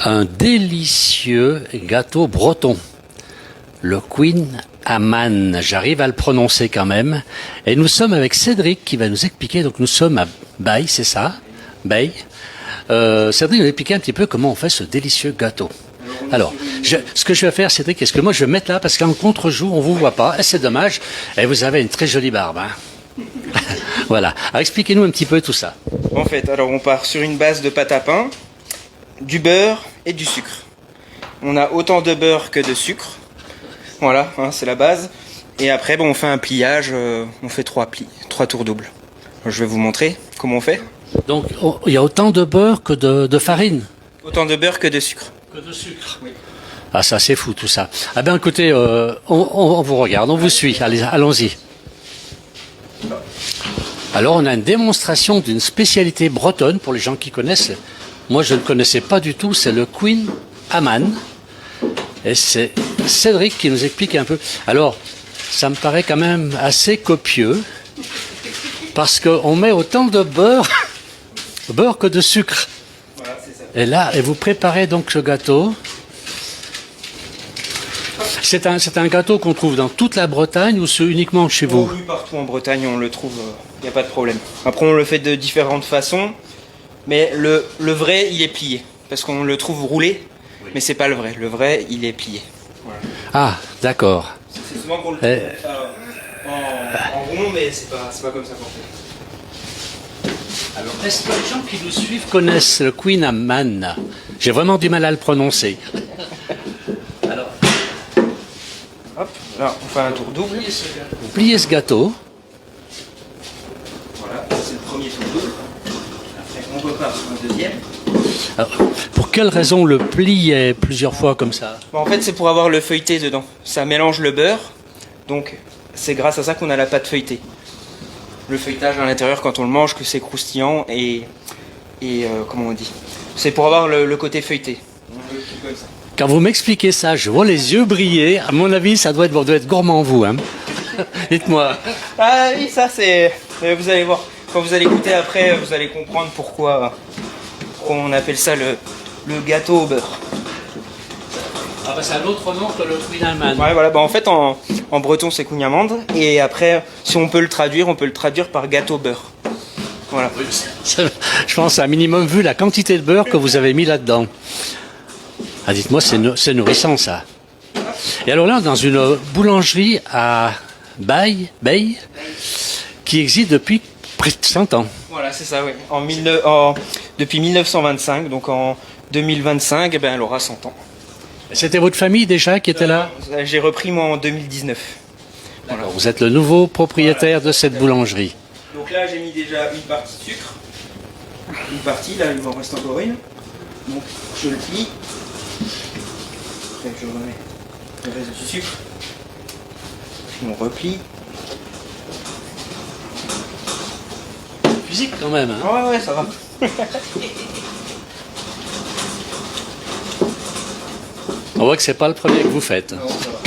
un délicieux gâteau breton. Le Queen Amman, j'arrive à le prononcer quand même. Et nous sommes avec Cédric qui va nous expliquer. Donc nous sommes à Baye, c'est ça? Baye. Cédric nous expliquer un petit peu comment on fait ce délicieux gâteau. Alors, ce que je vais faire, Cédric, est-ce que moi je vais mettre là, parce qu'en contre-jour, on vous voit pas, et c'est dommage, et vous avez une très jolie barbe. Hein. Voilà. Alors expliquez-nous un petit peu tout ça. En fait, alors on part sur une base de pâte à pain, du beurre et du sucre. On a autant de beurre que de sucre. Voilà, hein, c'est la base. Et après, bon, on fait un pliage, on fait 3 tours doubles. Je vais vous montrer comment on fait. Donc, il y a autant de beurre que de farine? Autant de beurre que de sucre. Que de sucre. Oui. Ah, ça, c'est fou tout ça. Ah ben, écoutez, on vous regarde, on vous suit. Allez, allons-y. Alors, on a une démonstration d'une spécialité bretonne pour les gens qui connaissent. Moi, je ne connaissais pas du tout. C'est le Queen Amman. Et c'est Cédric qui nous explique un peu. Alors, ça me paraît quand même assez copieux. Parce qu'on met autant de beurre que de sucre. Voilà, c'est ça. Et là, et vous préparez donc ce gâteau. C'est un gâteau qu'on trouve dans toute la Bretagne ou c'est uniquement chez vous? Oui, partout en Bretagne, on le trouve, il n'y a pas de problème. Après, on le fait de différentes façons, mais le vrai, il est plié. Parce qu'on le trouve roulé, mais c'est pas le vrai. Le vrai, il est plié. Voilà. Ah, d'accord. C'est souvent qu'on le trouve en rond, mais c'est pas comme ça qu'on fait. Alors, est-ce que les gens qui nous suivent connaissent le Queen Amman? J'ai vraiment du mal à le prononcer. Alors, hop, là, on fait un tour double. vous pliez ce gâteau. Voilà, c'est le premier tour double. Après, on repart sur un deuxième. Alors, pour quelle raison le plier plusieurs fois comme ça? Bon, en fait, c'est pour avoir le feuilleté dedans. Ça mélange le beurre, donc c'est grâce à ça qu'on a la pâte feuilletée. Le feuilletage à l'intérieur, quand on le mange, que c'est croustillant et comment on dit? C'est pour avoir le côté feuilleté. On le coupe comme ça. Quand vous m'expliquez ça, je vois les yeux briller. À mon avis, ça doit être gourmand, vous. Hein. Dites-moi. Ah oui, ça c'est... Vous allez voir. Quand vous allez goûter après, vous allez comprendre pourquoi on appelle ça le gâteau au beurre. Ah bah c'est un autre nom que le Queen Amman. Ouais, voilà. Bah, en fait, en breton, c'est cougnamande. Et après, si on peut le traduire par gâteau beurre. Voilà. Je pense à un minimum vu la quantité de beurre que vous avez mis là-dedans. Ah, dites-moi, c'est nourrissant ça. Et alors là, dans une boulangerie à Baye, qui existe depuis près de 100 ans. Voilà, c'est ça, oui. Depuis 1925, donc en 2025, eh ben, elle aura 100 ans. C'était votre famille déjà qui était là? J'ai repris moi en 2019. Voilà. Vous êtes le nouveau propriétaire de cette boulangerie. Donc là, j'ai mis déjà une partie de sucre. Une partie, là, il m'en reste encore une. Donc, je le plie. Après, je remets le reste du sucre. Puis on replie. Physique quand même. Hein. Ouais, ça va. On voit que c'est pas le premier que vous faites. Non, ça va.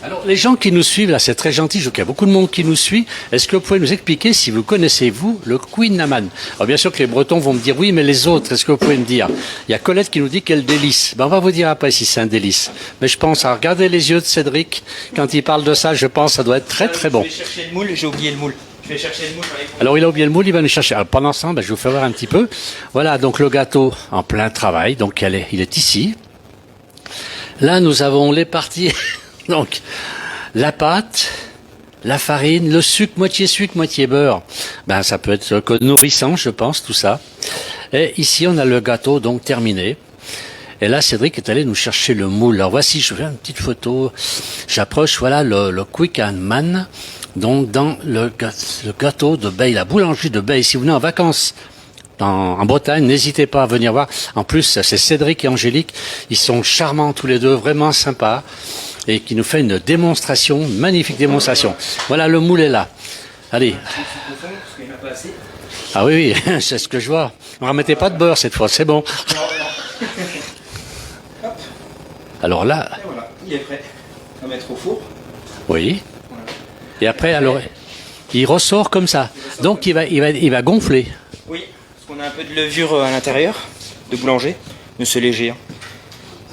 Alors, les gens qui nous suivent, là, c'est très gentil, je vois qu'il y a beaucoup de monde qui nous suit. Est-ce que vous pouvez nous expliquer si vous connaissez, vous, le Queen Amman? Alors, bien sûr que les Bretons vont me dire oui, mais les autres, est-ce que vous pouvez me dire? Il y a Colette qui nous dit quel délice. Ben, on va vous dire après si c'est un délice. Mais je pense, à regarder les yeux de Cédric, quand il parle de ça, je pense que ça doit être très, très bon. Je vais chercher le moule, j'ai oublié le moule. Je vais chercher le moule. Alors, il a oublié le moule, il va nous chercher. Alors, pendant ce temps, ben, je vous fais voir un petit peu. Voilà, donc le gâteau en plein travail. Donc, il est ici. Là, nous avons les parties. Donc, la pâte, la farine, le sucre, moitié beurre. Ben, ça peut être que nourrissant, je pense, tout ça. Et ici, on a le gâteau, donc, terminé. Et là, Cédric est allé nous chercher le moule. Alors, voici, je fais une petite photo. J'approche, voilà, le Queen Amman. Donc, dans le gâteau de Baye, la boulangerie de Baye. Si vous venez en vacances en Bretagne, n'hésitez pas à venir voir. En plus, c'est Cédric et Angélique. Ils sont charmants tous les deux, vraiment sympas. Et qui nous fait une démonstration, une magnifique démonstration. Voilà, le moule est là. Allez. Ah oui, c'est ce que je vois. On ne remettait pas de beurre cette fois, c'est bon. Alors là... Et voilà, il est prêt à mettre au four. Oui. Et après, alors, il ressort comme ça. Donc il va gonfler. Oui, ce on a un peu de levure à l'intérieur, de boulanger, mais c'est léger. Hein.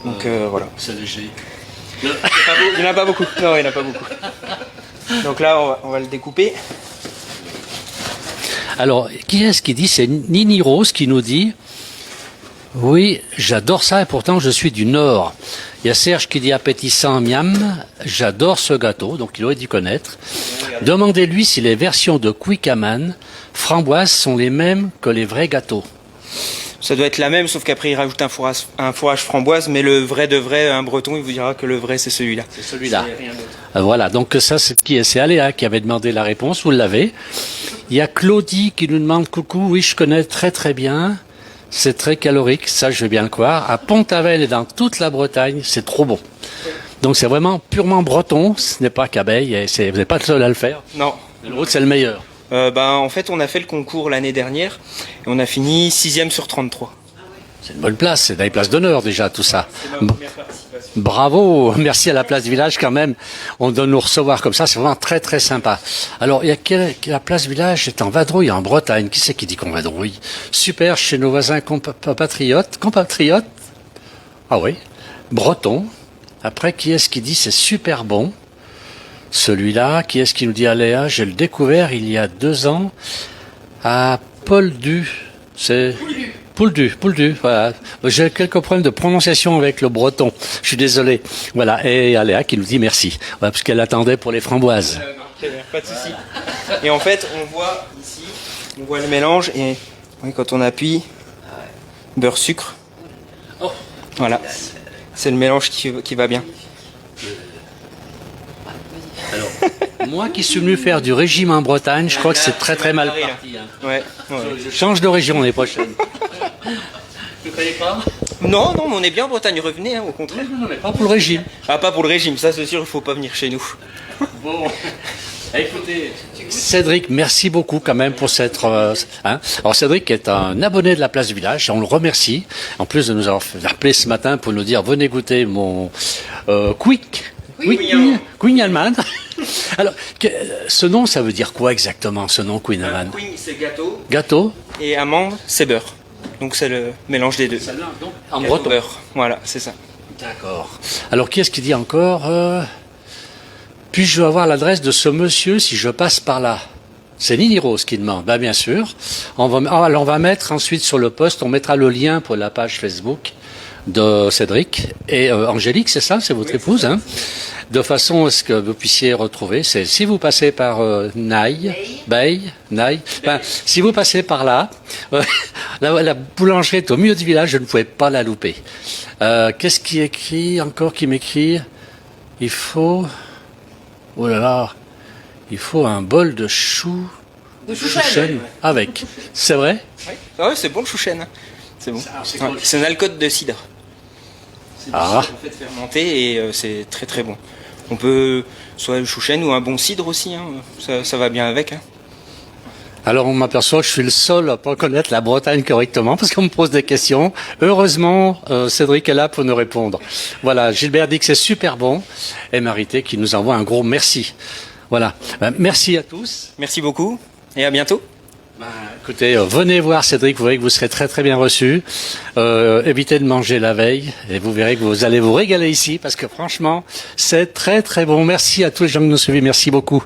Donc voilà. C'est léger. Il n'y en a pas beaucoup. Non, il n'y en a pas beaucoup. Donc là, on va le découper. Alors, qui est-ce qui dit? C'est Nini Rose qui nous dit « Oui, j'adore ça et pourtant je suis du Nord. » Il y a Serge qui dit « Appétissant, miam, j'adore ce gâteau. » Donc il aurait dû connaître. Demandez-lui si les versions de Quick-Aman framboises sont les mêmes que les vrais gâteaux. Ça doit être la même, sauf qu'après il rajoute un fourrage framboise, mais le vrai de vrai, un breton, il vous dira que le vrai c'est celui-là. C'est celui-là. C'est rien d'autre. Voilà, donc ça c'est Aléa qui avait demandé la réponse, vous l'avez. Il y a Claudie qui nous demande coucou, oui je connais très très bien, c'est très calorique, ça je vais bien le croire. À Pont-Aven et dans toute la Bretagne, c'est trop bon. Donc c'est vraiment purement breton, ce n'est pas qu'abeille, et vous n'êtes pas le seul à le faire. Non. L'autre c'est le meilleur. En fait, on a fait le concours l'année dernière et on a fini 6e sur 33. C'est une bonne place, c'est dans les places d'honneur déjà tout ça. C'est ma première participation. Bravo, merci à la place Village quand même. On doit nous recevoir comme ça, c'est vraiment très très sympa. Alors, il y a la place Village est en vadrouille en Bretagne. Qui c'est qui dit qu'on vadrouille? Super, chez nos voisins compatriotes. Ah oui, breton. Après, qui est-ce qui dit c'est super bon? Celui-là, qui est-ce qui nous dit Aléa? J'ai le découvert il y a 2 ans à Pouldu. C'est Pouldu, voilà. J'ai quelques problèmes de prononciation avec le breton. Je suis désolé. Voilà. Et Aléa qui nous dit merci. Voilà, parce qu'elle attendait pour les framboises. Non, très bien, pas de souci. Et en fait, on voit ici, on voit le mélange et oui, quand on appuie, beurre sucre. Oh. Voilà. C'est le mélange qui va bien. Alors, moi qui suis venu faire du régime en Bretagne, je crois que c'est très très mal parti. Hein. Ouais. Je change de région l'année prochaine. Tu ne croyais pas? Non, mais on est bien en Bretagne, revenez, hein, au contraire. Non, mais pas pour le régime. Ah, pas pour le régime, ça c'est sûr, il faut pas venir chez nous. Bon, écoutez, Cédric, merci beaucoup quand même pour cette... Alors Cédric est un abonné de la place du village, on le remercie, en plus de nous avoir appelé ce matin pour nous dire venez goûter mon Queen Alman. Alors, ce nom, ça veut dire quoi exactement, ce nom Queen Alman? Queen, c'est gâteau. Gâteau. Et amande, c'est beurre. Donc c'est le mélange des deux. Donc, en Gâteau breton. beurre, voilà, c'est ça. D'accord. Alors, qui est-ce qui dit encore puis-je avoir l'adresse de ce monsieur si je passe par là? C'est Nini Rose qui demande. Ben, bien sûr. Alors, on va mettre ensuite sur le post, on mettra le lien pour la page Facebook de Cédric. Et Angélique, c'est ça? C'est votre épouse, hein? De façon à ce que vous puissiez retrouver. C'est si vous passez par Naï, si vous passez par là, la boulangerie est au milieu du village, je ne pouvais pas la louper. Qu'est-ce qui écrit encore, qui m'écrit? Il faut... Oh là là, il faut un bol de chou. De chouchen. Avec. C'est vrai? Oui. Ah ouais, c'est bon le chouchen. C'est bon. Ouais, c'est un alcool de cidre. Ah. On fait fermenter et c'est très très bon. On peut soit le chouchen ou un bon cidre aussi. Hein. Ça va bien avec. Hein. Alors on m'aperçoit que je suis le seul à pas connaître la Bretagne correctement parce qu'on me pose des questions. Heureusement, Cédric est là pour nous répondre. Voilà, Gilbert dit que c'est super bon et Marité qui nous envoie un gros merci. Voilà, merci à tous. Merci beaucoup et à bientôt. Écoutez, venez voir Cédric, vous verrez que vous serez très très bien reçus. Évitez de manger la veille et vous verrez que vous allez vous régaler ici parce que franchement, c'est très très bon. Merci à tous les gens qui nous suivent, merci beaucoup.